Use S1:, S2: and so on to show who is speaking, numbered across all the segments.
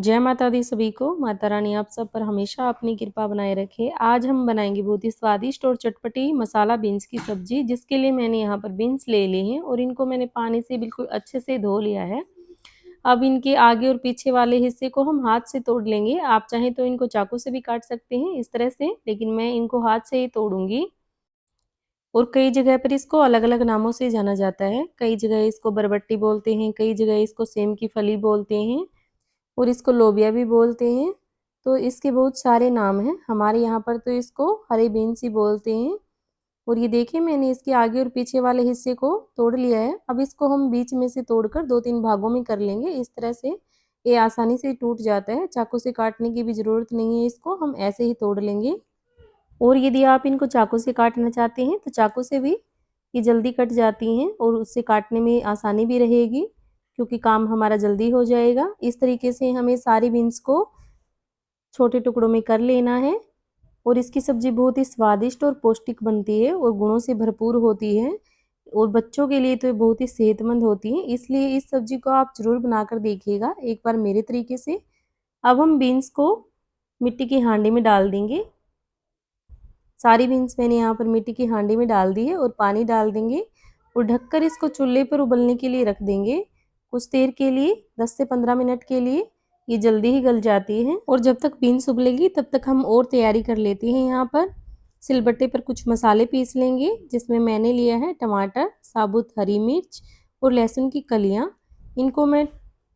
S1: जय माता दी सभी को। माता रानी आप सब पर हमेशा अपनी कृपा बनाए रखे। आज हम बनाएंगे बहुत ही स्वादिष्ट और चटपटी मसाला बीन्स की सब्जी, जिसके लिए मैंने यहाँ पर बीन्स ले लिए हैं और इनको मैंने पानी से बिल्कुल अच्छे से धो लिया है। अब इनके आगे और पीछे वाले हिस्से को हम हाथ से तोड़ लेंगे। आप चाहें तो इनको चाकू से भी काट सकते हैं इस तरह से, लेकिन मैं इनको हाथ से ही तोड़ूंगी। और कई जगह पर इसको अलग अलग नामों से जाना जाता है। कई जगह इसको बरबट्टी बोलते हैं, कई जगह इसको सेम की फली बोलते हैं और इसको लोबिया भी बोलते हैं। तो इसके बहुत सारे नाम हैं। हमारे यहाँ पर तो इसको हरे बीन्स ही बोलते हैं। और ये देखिए, मैंने इसके आगे और पीछे वाले हिस्से को तोड़ लिया है। अब इसको हम बीच में से तोड़कर 2-3 भागों में कर लेंगे। इस तरह से ये आसानी से टूट जाता है। चाकू से काटने की भी ज़रूरत नहीं है, इसको हम ऐसे ही तोड़ लेंगे। और यदि आप इनको चाकू से काटना चाहते हैं तो चाकू से भी ये जल्दी कट जाती हैं और उससे काटने में आसानी भी रहेगी, क्योंकि काम हमारा जल्दी हो जाएगा। इस तरीके से हमें सारी बीन्स को छोटे टुकड़ों में कर लेना है। और इसकी सब्ज़ी बहुत ही स्वादिष्ट और पौष्टिक बनती है और गुणों से भरपूर होती है। और बच्चों के लिए तो ये बहुत ही सेहतमंद होती है, इसलिए इस सब्ज़ी को आप ज़रूर बनाकर देखिएगा एक बार मेरे तरीके से। अब हम बीन्स को मिट्टी की हांडी में डाल देंगे। सारी बीन्स मैंने यहाँ पर मिट्टी की हांडी में डाल दी है और पानी डाल देंगे और ढककर इसको चूल्हे पर उबलने के लिए रख देंगे कुछ देर के लिए, 10 से 15 मिनट के लिए। ये जल्दी ही गल जाती है। और जब तक बीन्स उबलेगी तब तक हम और तैयारी कर लेते हैं। यहाँ पर सिलबट्टे पर कुछ मसाले पीस लेंगे, जिसमें मैंने लिया है टमाटर, साबुत हरी मिर्च और लहसुन की कलियाँ। इनको मैं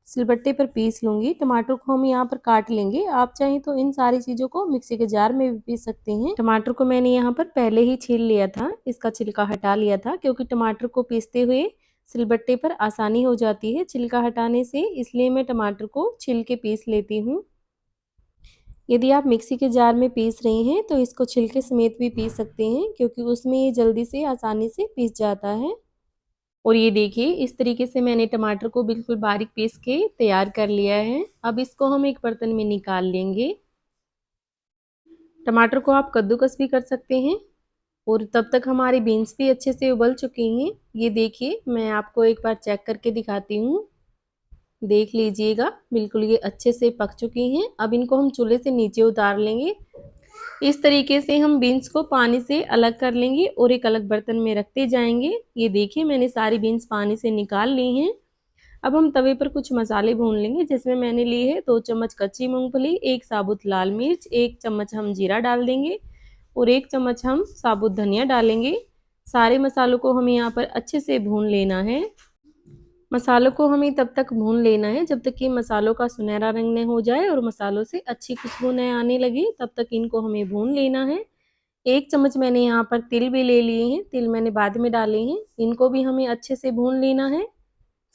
S1: सिलबट्टे पर पीस लूँगी। टमाटर को हम यहाँ पर काट लेंगे। आप चाहें तो इन सारी चीज़ों को मिक्सी के जार में भी पीस सकते हैं। टमाटर को मैंने यहाँ पर पहले ही छील लिया था, इसका छिलका हटा लिया था, क्योंकि टमाटर को पीसते हुए सिलबट्टे पर आसानी हो जाती है छिलका हटाने से, इसलिए मैं टमाटर को छील के पीस लेती हूँ। यदि आप मिक्सी के जार में पीस रही हैं तो इसको छिलके समेत भी पीस सकते हैं, क्योंकि उसमें ये जल्दी से आसानी से पीस जाता है। और ये देखिए, इस तरीके से मैंने टमाटर को बिल्कुल बारीक पीस के तैयार कर लिया है। अब इसको हम एक बर्तन में निकाल लेंगे। टमाटर को आप कद्दूकस भी कर सकते हैं। और तब तक हमारी बीन्स भी अच्छे से उबल चुकी हैं। ये देखिए, मैं आपको एक बार चेक करके दिखाती हूँ। देख लीजिएगा, बिल्कुल ये अच्छे से पक चुकी हैं। अब इनको हम चूल्हे से नीचे उतार लेंगे। इस तरीके से हम बीन्स को पानी से अलग कर लेंगे और एक अलग बर्तन में रखते जाएंगे। ये देखिए, मैंने सारी बीन्स पानी से निकाल ली हैं। अब हम तवे पर कुछ मसाले भून लेंगे, जिसमें मैंने लिए है 2 चम्मच कच्ची मूंगफली, 1 साबुत लाल मिर्च, 1 चम्मच हम जीरा डाल देंगे और 1 चम्मच हम साबुत धनिया डालेंगे। सारे मसालों को हमें यहाँ पर अच्छे से भून लेना है। मसालों को हमें तब तक भून लेना है जब तक कि मसालों का सुनहरा रंग न हो जाए और मसालों से अच्छी खुशबू न आने लगे, तब तक इनको हमें भून लेना है। 1 चम्मच मैंने यहाँ पर तिल भी ले लिए हैं, तिल मैंने बाद में डाले हैं। इनको भी हमें अच्छे से भून लेना है।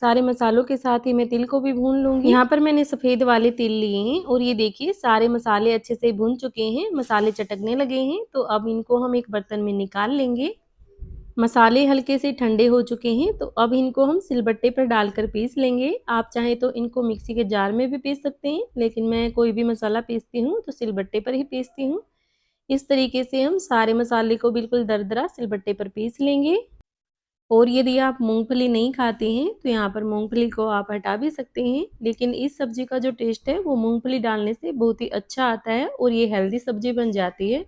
S1: सारे मसालों के साथ ही मैं तिल को भी भून लूंगी। यहाँ पर मैंने सफ़ेद वाले तिल लिए हैं और ये देखिए, सारे मसाले अच्छे से भून चुके हैं, मसाले चटकने लगे हैं। तो अब इनको हम एक बर्तन में निकाल लेंगे। मसाले हल्के से ठंडे हो चुके हैं, तो अब इनको हम सिलबट्टे पर डालकर पीस लेंगे। आप चाहें तो इनको मिक्सी के जार में भी पीस सकते हैं, लेकिन मैं कोई भी मसाला पीसती हूँ तो सिलबट्टे पर ही पीसती हूँ। इस तरीके से हम सारे मसाले को बिल्कुल दरदरा सिलबट्टे पर पीस लेंगे। और यदि आप मूंगफली नहीं खाते हैं तो यहाँ पर मूंगफली को आप हटा भी सकते हैं, लेकिन इस सब्जी का जो टेस्ट है वो मूंगफली डालने से बहुत ही अच्छा आता है और ये हेल्दी सब्जी बन जाती है।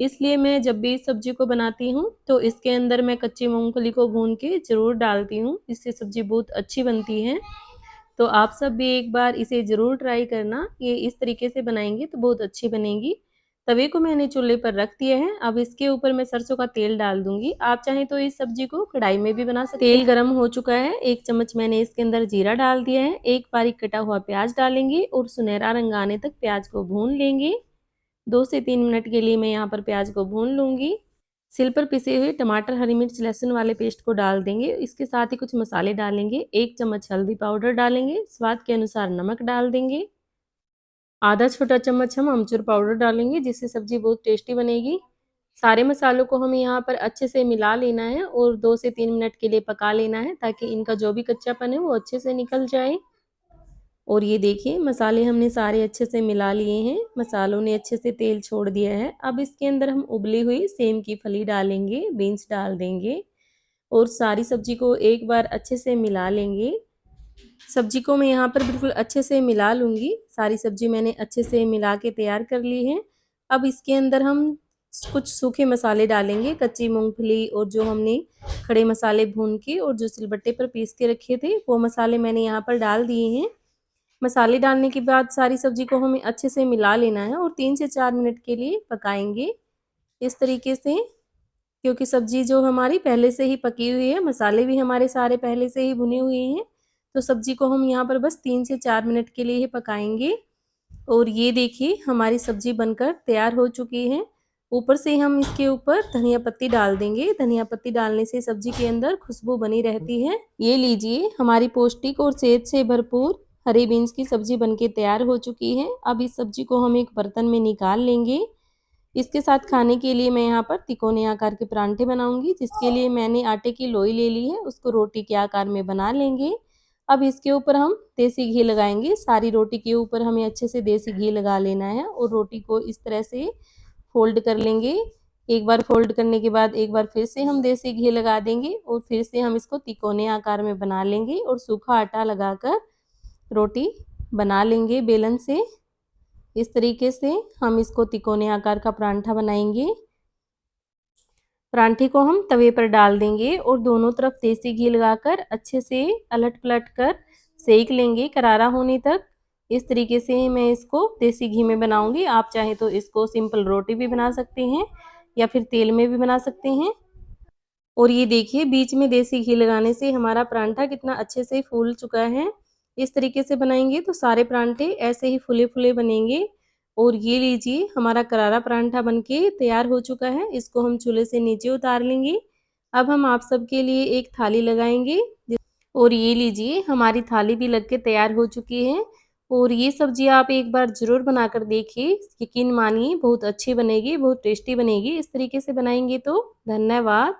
S1: इसलिए मैं जब भी इस सब्जी को बनाती हूँ तो इसके अंदर मैं कच्ची मूंगफली को भून के ज़रूर डालती हूँ। इससे सब्जी बहुत अच्छी बनती है। तो आप सब भी एक बार इसे ज़रूर ट्राई करना। ये इस तरीके से बनाएंगे तो बहुत अच्छी बनेगी। तवे को मैंने चूल्हे पर रख दिया है। अब इसके ऊपर मैं सरसों का तेल डाल दूंगी। आप चाहें तो इस सब्जी को कढ़ाई में भी बना सकते हैं। तेल गरम हो चुका है। 1 चम्मच मैंने इसके अंदर जीरा डाल दिया है। एक बारीक कटा हुआ प्याज डालेंगे और सुनहरा रंग आने तक प्याज को भून लेंगे। 2 से 3 मिनट के लिए मैं यहाँ पर प्याज को भून लूँगी। सिल पर पिसे हुए टमाटर, हरी मिर्च, लहसुन वाले पेस्ट को डाल देंगे। इसके साथ ही कुछ मसाले डालेंगे। 1 चम्मच हल्दी पाउडर डालेंगे। स्वाद के अनुसार नमक डाल देंगे। आधा छोटा चम्मच हम अमचूर पाउडर डालेंगे, जिससे सब्जी बहुत टेस्टी बनेगी। सारे मसालों को हमें यहाँ पर अच्छे से मिला लेना है और 2 से 3 मिनट के लिए पका लेना है, ताकि इनका जो भी कच्चापन है वो अच्छे से निकल जाए। और ये देखिए, मसाले हमने सारे अच्छे से मिला लिए हैं। मसालों ने अच्छे से तेल छोड़ दिया है। अब इसके अंदर हम उबली हुई सेम की फली डालेंगे, बीन्स डाल देंगे और सारी सब्जी को एक बार अच्छे से मिला लेंगे। सब्जी को मैं यहाँ पर बिल्कुल अच्छे से मिला लूँगी। सारी सब्जी मैंने अच्छे से मिला के तैयार कर ली है। अब इसके अंदर हम कुछ सूखे मसाले डालेंगे, कच्ची मूँगफली और जो हमने खड़े मसाले भून के और जो सिलबट्टे पर पीस के रखे थे, वो मसाले मैंने यहाँ पर डाल दिए हैं। मसाले डालने के बाद सारी सब्जी को हमें अच्छे से मिला लेना है और 3 से 4 मिनट के लिए पकाएँगे इस तरीके से। क्योंकि सब्जी जो हमारी पहले से ही पकी हुई है, मसाले भी हमारे सारे पहले से ही भुने हुए हैं, तो सब्जी को हम यहाँ पर बस 3 से 4 मिनट के लिए ही पकाएंगे। और ये देखिए हमारी सब्जी बनकर तैयार हो चुकी है। ऊपर से हम इसके ऊपर धनिया पत्ती डाल देंगे। धनिया पत्ती डालने से सब्जी के अंदर खुशबू बनी रहती है। ये लीजिए हमारी पौष्टिक और सेहत से भरपूर हरी बीन्स की सब्जी बनके तैयार हो चुकी है। अब इस सब्जी को हम एक बर्तन में निकाल लेंगे। इसके साथ खाने के लिए मैं यहाँ पर तिकोने आकार के परांठे बनाऊंगी, जिसके लिए मैंने आटे की लोई ले ली है, उसको रोटी के आकार में बना लेंगे। अब इसके ऊपर हम देसी घी लगाएंगे। सारी रोटी के ऊपर हमें अच्छे से देसी घी लगा लेना है और रोटी को इस तरह से फोल्ड कर लेंगे। एक बार फोल्ड करने के बाद एक बार फिर से हम देसी घी लगा देंगे और फिर से हम इसको तिकोने आकार में बना लेंगे और सूखा आटा लगाकर रोटी बना लेंगे बेलन से। इस तरीके से हम इसको तिकोने आकार का परांठा बनाएंगे। परांठे को हम तवे पर डाल देंगे और दोनों तरफ देसी घी लगाकर अच्छे से अलट पलट कर सेक लेंगे करारा होने तक। इस तरीके से मैं इसको देसी घी में बनाऊंगी। आप चाहे तो इसको सिंपल रोटी भी बना सकते हैं या फिर तेल में भी बना सकते हैं। और ये देखिए बीच में देसी घी लगाने से हमारा परांठा कितना अच्छे से फूल चुका है। इस तरीके से बनाएंगे तो सारे परांठे ऐसे ही फूले फूले बनेंगे। और ये लीजिए हमारा करारा परांठा बनके तैयार हो चुका है। इसको हम चूल्हे से नीचे उतार लेंगे। अब हम आप सबके लिए एक थाली लगाएंगे और ये लीजिए हमारी थाली भी लग के तैयार हो चुकी है। और ये सब्जी आप एक बार ज़रूर बनाकर देखिए, यकीन मानिए बहुत अच्छी बनेगी, बहुत टेस्टी बनेगी। इस तरीके से बनाएंगे तो। धन्यवाद।